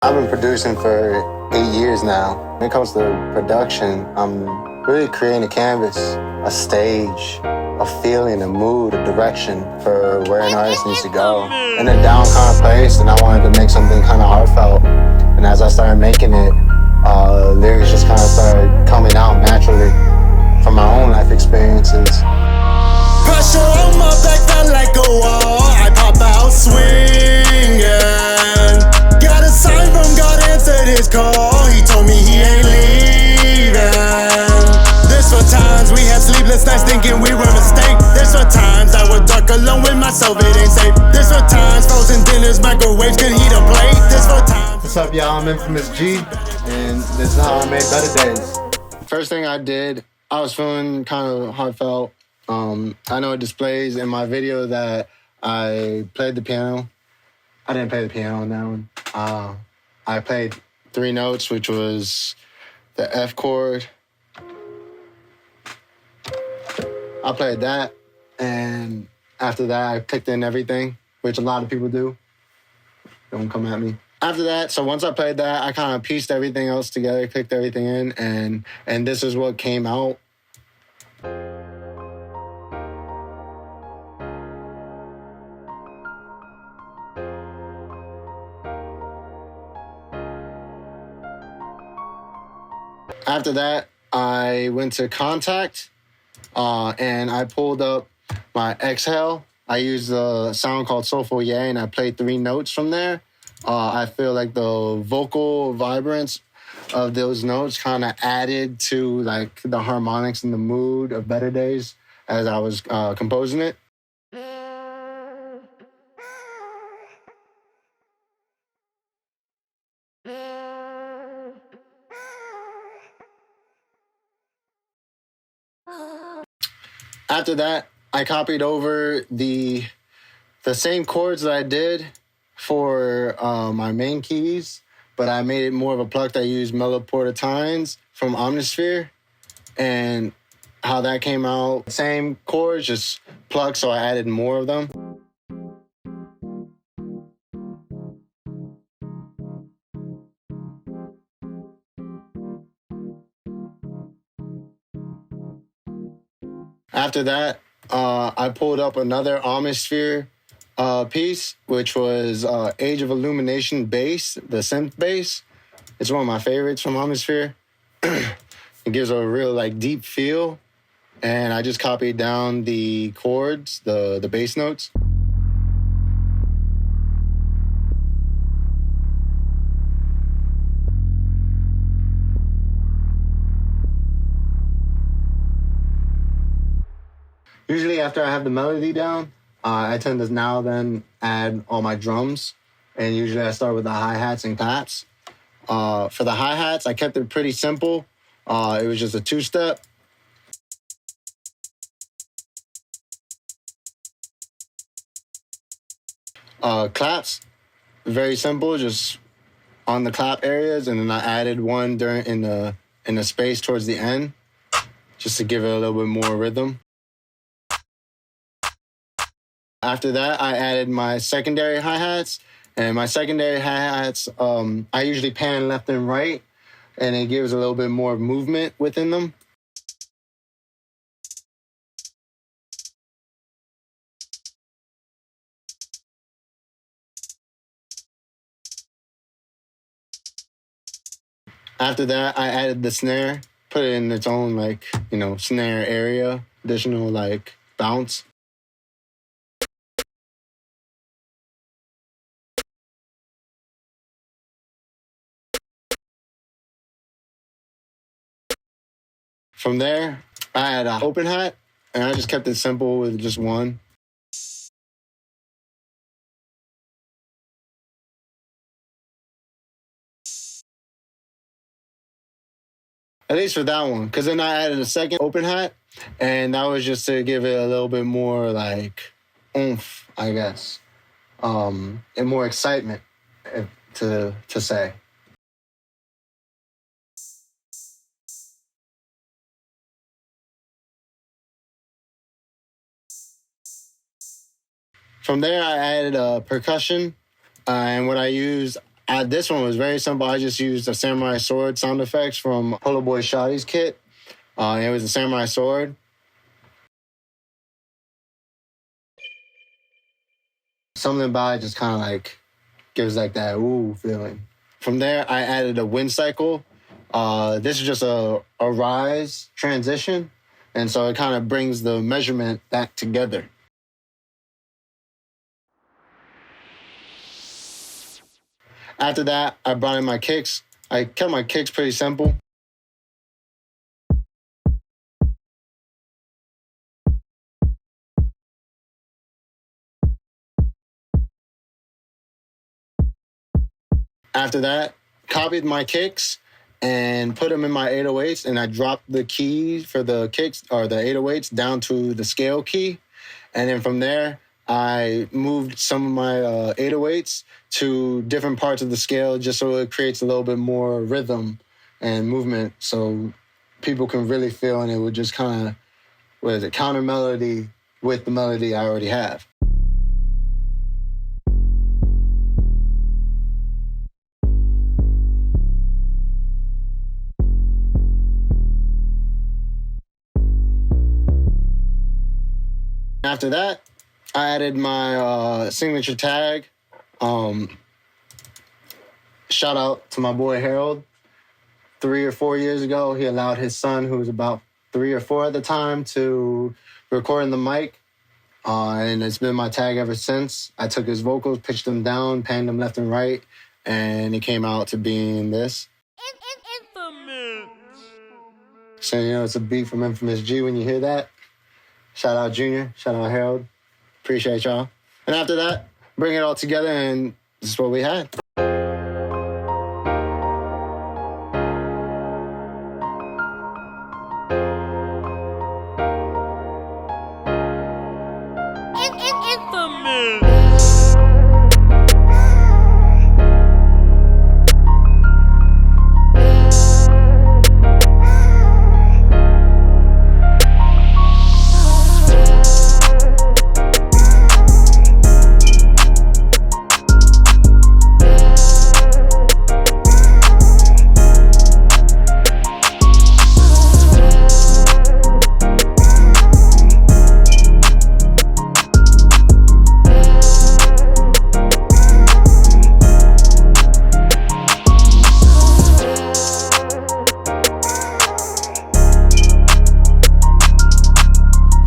I've been producing for 8 years now. When it comes to production, I'm really creating a canvas, a stage, a feeling, a mood, a direction for where an artist needs to go. In a down kind of place, and I wanted to make something kind of heartfelt. And as I started making it, lyrics just kind of started coming out naturally from my own life experiences. Pressure on my back felt like a wall. I pop out swinging. Got a sign from God, answered his call. He told me he ain't leaving. This for times we had sleepless nights thinking we were a mistake. This for times I was dark alone with myself, it ain't safe. This for times frozen dinners, microwaves could heat a plate. This for times. What's up, y'all? I'm Infamou G, and this is how I made Better Days. First thing I did, I was feeling kind of heartfelt. I know it displays in my video that I played the piano. I didn't play the piano on that one. I played 3 notes, which was the F chord. I played that, and after that, I clicked in everything, which a lot of people do. Don't come at me. After that, so once I played that, I kind of pieced everything else together, clicked everything in, and this is what came out. After that, I went to Contact, and I pulled up my Exhale. I used a sound called Soulful Yeah, and I played 3 notes from there. I feel like the vocal vibrance of those notes kind of added to like the harmonics and the mood of Better Days as I was composing it. After that, I copied over the same chords that I did for my main keys, but I made it more of a plucked. I used Melloportines from Omnisphere, and how that came out, same chords, just plucked, so I added more of them. After that, I pulled up another Omnisphere piece, which was Age of Illumination bass, the synth bass. It's one of my favorites from Omnisphere. It gives a real like deep feel, and I just copied down the chords, the bass notes. Usually after I have the melody down, I tend to now then add all my drums, and usually I start with the hi-hats and claps. For the hi-hats, I kept it pretty simple. It was just a 2-step. Claps, very simple, just on the clap areas, and then I added one during in the space towards the end, just to give it a little bit more rhythm. After that, I added my secondary hi-hats, and my secondary hi-hats, I usually pan left and right, and it gives a little bit more movement within them. After that, I added the snare, put it in its own like, snare area, additional like bounce. From there, I had an open hat, and I just kept it simple with just one. At least for that one, because then I added a second open hat, and that was just to give it a little bit more like oomph, I guess, and more excitement, to say. From there, I added percussion, and what I used, This one was very simple. I just used a samurai sword sound effects from Polo Boy Shotty's kit. It was a samurai sword. Something about it just kind of like gives like that ooh feeling. From there, I added a wind cycle. This is just a rise transition. And so it kind of brings the measurement back together. After that, I brought in my kicks. I kept my kicks pretty simple. After that, copied my kicks and put them in my 808s, and I dropped the key for the kicks or the 808s down to the scale key. And then from there, I moved some of my 808s to different parts of the scale just so it creates a little bit more rhythm and movement so people can really feel, and it would just kind of, counter melody with the melody I already have. After that, I added my signature tag. Shout out to my boy Harold. 3 or 4 years ago, he allowed his son, who was about 3 or 4 at the time, to record in the mic. And it's been my tag ever since. I took his vocals, pitched them down, panned them left and right, and it came out to being this. Infamous. So, it's a beat from Infamous G when you hear that. Shout out Junior, shout out Harold. Appreciate y'all. And after that, bring it all together, and this is what we had.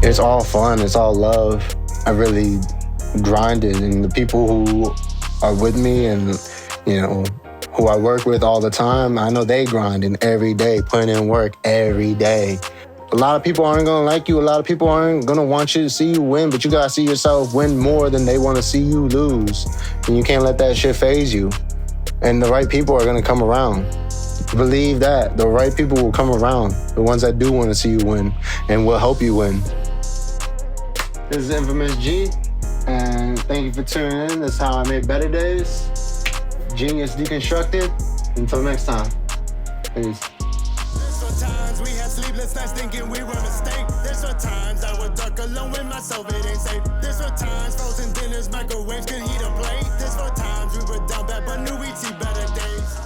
It's all fun, it's all love. I really grinded, and the people who are with me and, who I work with all the time, I know they grinding every day, putting in work every day. A lot of people aren't gonna like you, a lot of people aren't gonna want you to see you win, but you gotta see yourself win more than they wanna see you lose. And you can't let that shit faze you. And the right people are gonna come around. Believe that, the right people will come around. The ones that do wanna see you win and will help you win. This is Infamous G, and thank you for tuning in. That's how I make better days. Genius Deconstructed. Until next time. Peace. There's times we had sleepless nights thinking we were a mistake. There's times I was dark alone with myself, it ain't safe. There's times frozen dinners, microwaves could heat a plate. There's times we were down bad but knew we'd see better days.